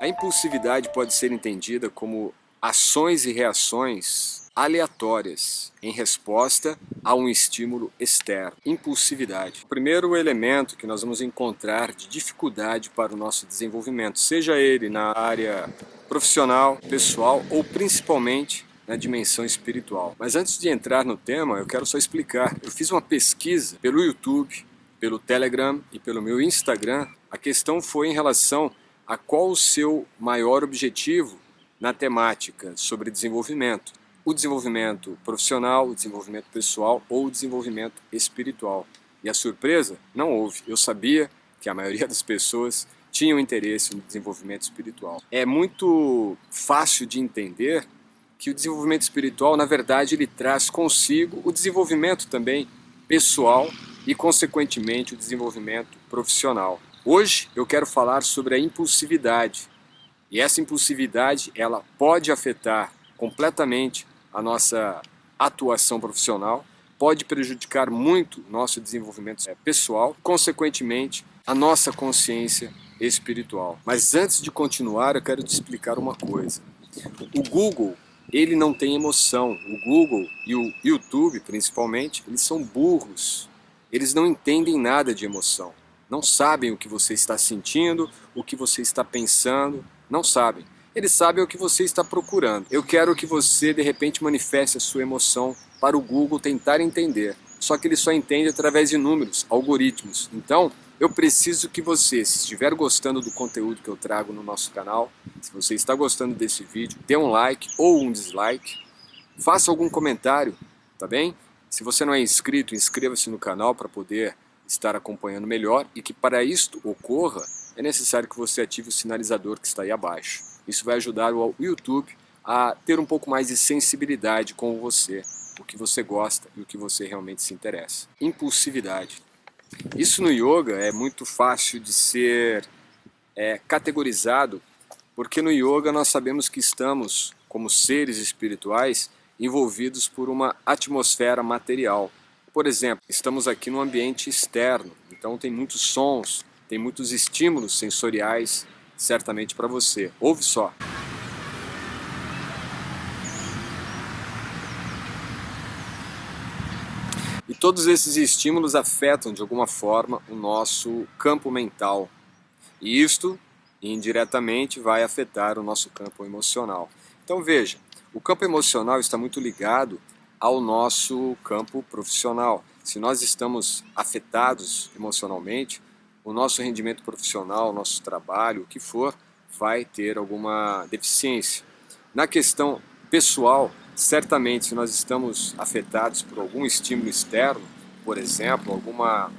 A impulsividade pode ser entendida como ações e reações aleatórias em resposta a um estímulo externo. Impulsividade. O primeiro elemento que nós vamos encontrar de dificuldade para o nosso desenvolvimento, seja ele na área profissional, pessoal ou principalmente na dimensão espiritual. Mas antes de entrar no tema, eu quero só explicar. Eu fiz uma pesquisa pelo YouTube, pelo Telegram e pelo meu Instagram. A questão foi em relação a qual o seu maior objetivo na temática sobre desenvolvimento. O desenvolvimento profissional, o desenvolvimento pessoal ou o desenvolvimento espiritual. E a surpresa? Não houve. Eu sabia que a maioria das pessoas tinham interesse no desenvolvimento espiritual. É muito fácil de entender que o desenvolvimento espiritual, na verdade, ele traz consigo o desenvolvimento também pessoal e, consequentemente, o desenvolvimento profissional. Hoje eu quero falar sobre a impulsividade. E essa impulsividade, ela pode afetar completamente a nossa atuação profissional, pode prejudicar muito nosso desenvolvimento pessoal, consequentemente, a nossa consciência espiritual. Mas antes de continuar, eu quero te explicar uma coisa. O Google, ele não tem emoção. O Google e o YouTube, principalmente, eles são burros. Eles não entendem nada de emoção. Não sabem o que você está sentindo, o que você está pensando, não sabem. Eles sabem o que você está procurando. Eu quero que você, de repente, manifeste a sua emoção para o Google tentar entender. Só que ele só entende através de números, algoritmos. Então, eu preciso que você, se estiver gostando do conteúdo que eu trago no nosso canal, se você está gostando desse vídeo, dê um like ou um dislike, faça algum comentário, tá bem? Se você não é inscrito, inscreva-se no canal para poder estar acompanhando melhor, e que para isto ocorra, é necessário que você ative o sinalizador que está aí abaixo. Isso vai ajudar o YouTube a ter um pouco mais de sensibilidade com você, o que você gosta e o que você realmente se interessa. Impulsividade. Isso no yoga é muito fácil de ser categorizado, porque no yoga nós sabemos que estamos, como seres espirituais, envolvidos por uma atmosfera material. Por exemplo, estamos aqui num ambiente externo, então tem muitos sons, tem muitos estímulos sensoriais, certamente para você. Ouve só. E todos esses estímulos afetam de alguma forma o nosso campo mental. E isto, indiretamente, vai afetar o nosso campo emocional. Então veja, o campo emocional está muito ligado ao nosso campo profissional. Se nós estamos afetados emocionalmente, o nosso rendimento profissional, o nosso trabalho, o que for, vai ter alguma deficiência. Na questão pessoal, certamente se nós estamos afetados por algum estímulo externo, por exemplo, alguma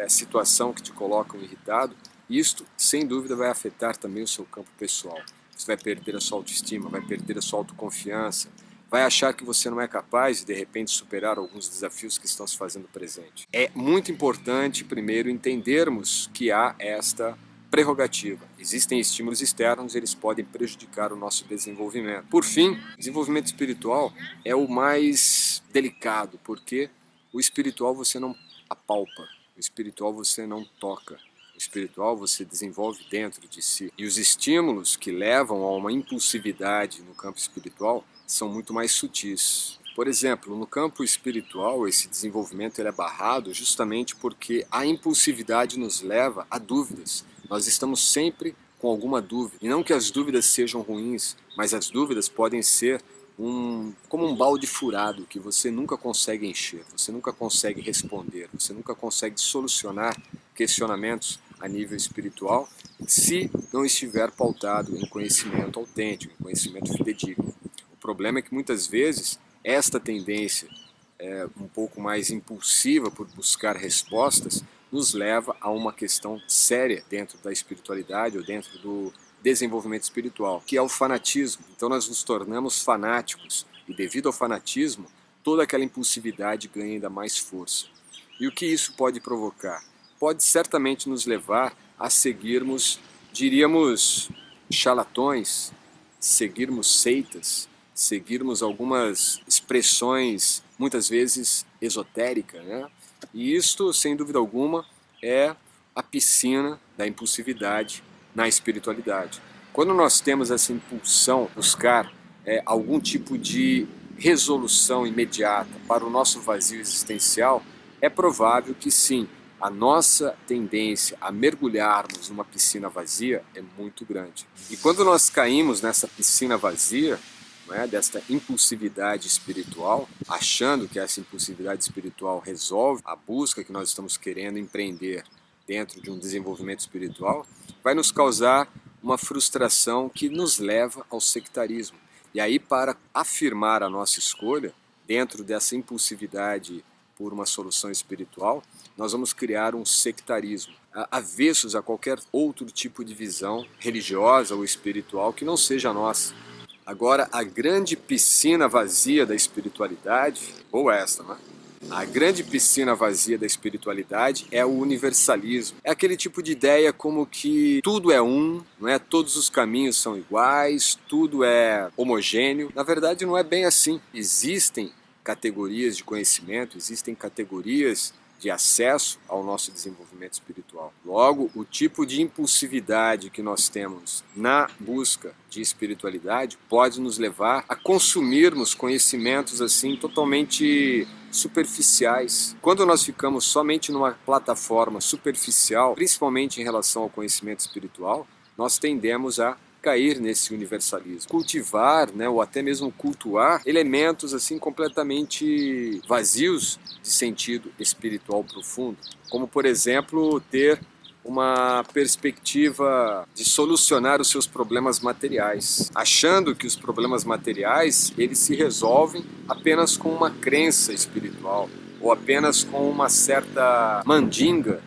situação que te coloca irritado, isto, sem dúvida, vai afetar também o seu campo pessoal. Você vai perder a sua autoestima, vai perder a sua autoconfiança, vai achar que você não é capaz de, repente, superar alguns desafios que estão se fazendo presente. É muito importante, primeiro, entendermos que há esta prerrogativa. Existem estímulos externos, eles podem prejudicar o nosso desenvolvimento. Por fim, desenvolvimento espiritual é o mais delicado, porque o espiritual você não apalpa, o espiritual você não toca. O espiritual você desenvolve dentro de si. E os estímulos que levam a uma impulsividade no campo espiritual são muito mais sutis. Por exemplo, no campo espiritual, esse desenvolvimento ele é barrado justamente porque a impulsividade nos leva a dúvidas. Nós estamos sempre com alguma dúvida. E não que as dúvidas sejam ruins, mas as dúvidas podem ser como um balde furado que você nunca consegue encher, você nunca consegue responder, você nunca consegue solucionar questionamentos a nível espiritual se não estiver pautado em conhecimento autêntico, em conhecimento fidedigno. O problema é que muitas vezes esta tendência um pouco mais impulsiva por buscar respostas nos leva a uma questão séria dentro da espiritualidade ou dentro do desenvolvimento espiritual, que é o fanatismo. Então nós nos tornamos fanáticos e devido ao fanatismo, toda aquela impulsividade ganha ainda mais força. E o que isso pode provocar? Pode certamente nos levar a seguirmos, diríamos, charlatões, seguirmos seitas, seguirmos algumas expressões muitas vezes esotéricas, né? E isto, sem dúvida alguma, é a piscina da impulsividade na espiritualidade. Quando nós temos essa impulsão, buscar algum tipo de resolução imediata para o nosso vazio existencial, é provável que sim, a nossa tendência a mergulharmos numa piscina vazia é muito grande. E quando nós caímos nessa piscina vazia, desta impulsividade espiritual, achando que essa impulsividade espiritual resolve a busca que nós estamos querendo empreender dentro de um desenvolvimento espiritual, vai nos causar uma frustração que nos leva ao sectarismo. E aí, para afirmar a nossa escolha, dentro dessa impulsividade por uma solução espiritual, nós vamos criar um sectarismo, avessos a qualquer outro tipo de visão religiosa ou espiritual que não seja a nossa. Agora, a grande piscina vazia da espiritualidade, ou esta, né? A grande piscina vazia da espiritualidade é o universalismo. É aquele tipo de ideia como que tudo é um, não é? Todos os caminhos são iguais, tudo é homogêneo. Na verdade, não é bem assim. Existem categorias de conhecimento, existem categorias de acesso ao nosso desenvolvimento espiritual. Logo, o tipo de impulsividade que nós temos na busca de espiritualidade pode nos levar a consumirmos conhecimentos assim totalmente superficiais. Quando nós ficamos somente numa plataforma superficial, principalmente em relação ao conhecimento espiritual, nós tendemos a cair nesse universalismo, cultivar, ou até mesmo cultuar elementos assim completamente vazios de sentido espiritual profundo, como por exemplo ter uma perspectiva de solucionar os seus problemas materiais, achando que os problemas materiais eles se resolvem apenas com uma crença espiritual ou apenas com uma certa mandinga,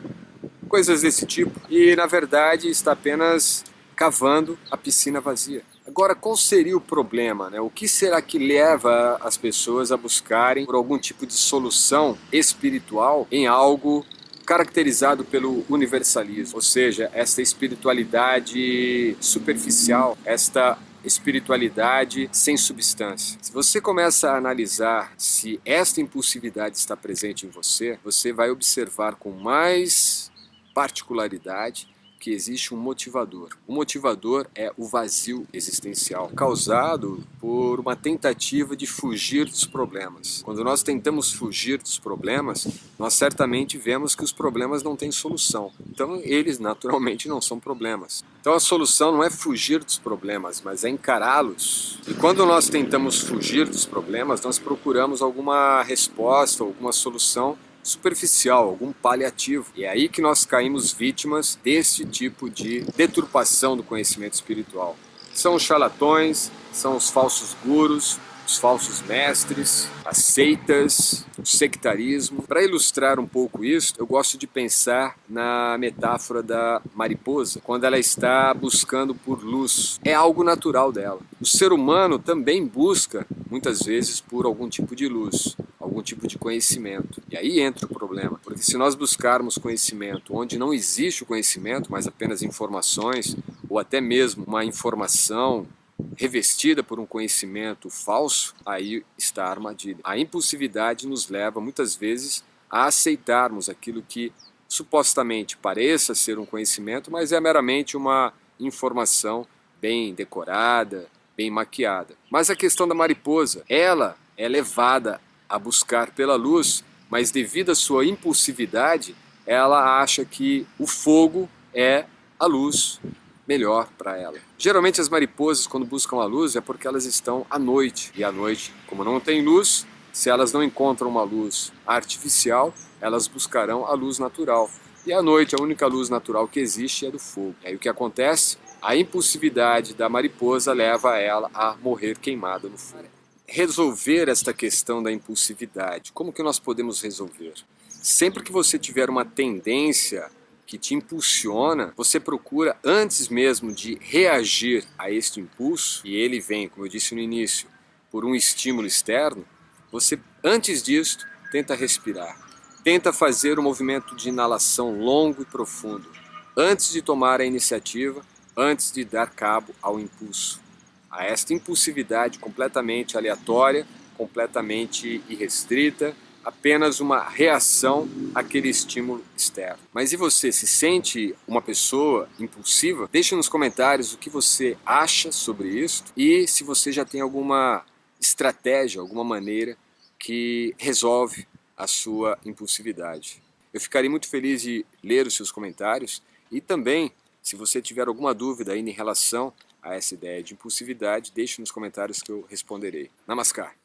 coisas desse tipo, e na verdade está apenas cavando a piscina vazia. Agora, qual seria o problema? O que será que leva as pessoas a buscarem por algum tipo de solução espiritual em algo caracterizado pelo universalismo? Ou seja, esta espiritualidade superficial, esta espiritualidade sem substância. Se você começa a analisar se esta impulsividade está presente em você, você vai observar com mais particularidade que existe um motivador. O motivador é o vazio existencial, causado por uma tentativa de fugir dos problemas. Quando nós tentamos fugir dos problemas, nós certamente vemos que os problemas não têm solução. Então, eles naturalmente não são problemas. Então, a solução não é fugir dos problemas, mas é encará-los. E quando nós tentamos fugir dos problemas, nós procuramos alguma resposta, alguma solução superficial, algum paliativo. E é aí que nós caímos vítimas desse tipo de deturpação do conhecimento espiritual. São os charlatões, são os falsos gurus, os falsos mestres, as seitas, o sectarismo. Para ilustrar um pouco isso, eu gosto de pensar na metáfora da mariposa, quando ela está buscando por luz. É algo natural dela. O ser humano também busca, muitas vezes, por algum tipo de luz, algum tipo de conhecimento. E aí entra o problema, porque se nós buscarmos conhecimento onde não existe o conhecimento, mas apenas informações, ou até mesmo uma informação revestida por um conhecimento falso, aí está a armadilha. A impulsividade nos leva muitas vezes a aceitarmos aquilo que supostamente pareça ser um conhecimento, mas é meramente uma informação bem decorada, bem maquiada. Mas a questão da mariposa, ela é levada a buscar pela luz, mas devido à sua impulsividade, ela acha que o fogo é a luz melhor para ela. Geralmente as mariposas, quando buscam a luz, é porque elas estão à noite. E à noite, como não tem luz, se elas não encontram uma luz artificial, elas buscarão a luz natural. E à noite, a única luz natural que existe é do fogo. E aí o que acontece? A impulsividade da mariposa leva ela a morrer queimada no fogo. Resolver esta questão da impulsividade, como que nós podemos resolver? Sempre que você tiver uma tendência que te impulsiona, você procura, antes mesmo de reagir a este impulso, e ele vem, como eu disse no início, por um estímulo externo, você, antes disso, tenta respirar. Tenta fazer um movimento de inalação longo e profundo, antes de tomar a iniciativa, antes de dar cabo ao impulso. A esta impulsividade completamente aleatória, completamente irrestrita, apenas uma reação àquele estímulo externo. Mas e você, se sente uma pessoa impulsiva? Deixe nos comentários o que você acha sobre isso e se você já tem alguma estratégia, alguma maneira que resolve a sua impulsividade. Eu ficaria muito feliz de ler os seus comentários e também, se você tiver alguma dúvida ainda em relação a essa ideia de impulsividade, deixe nos comentários que eu responderei. Namaskar!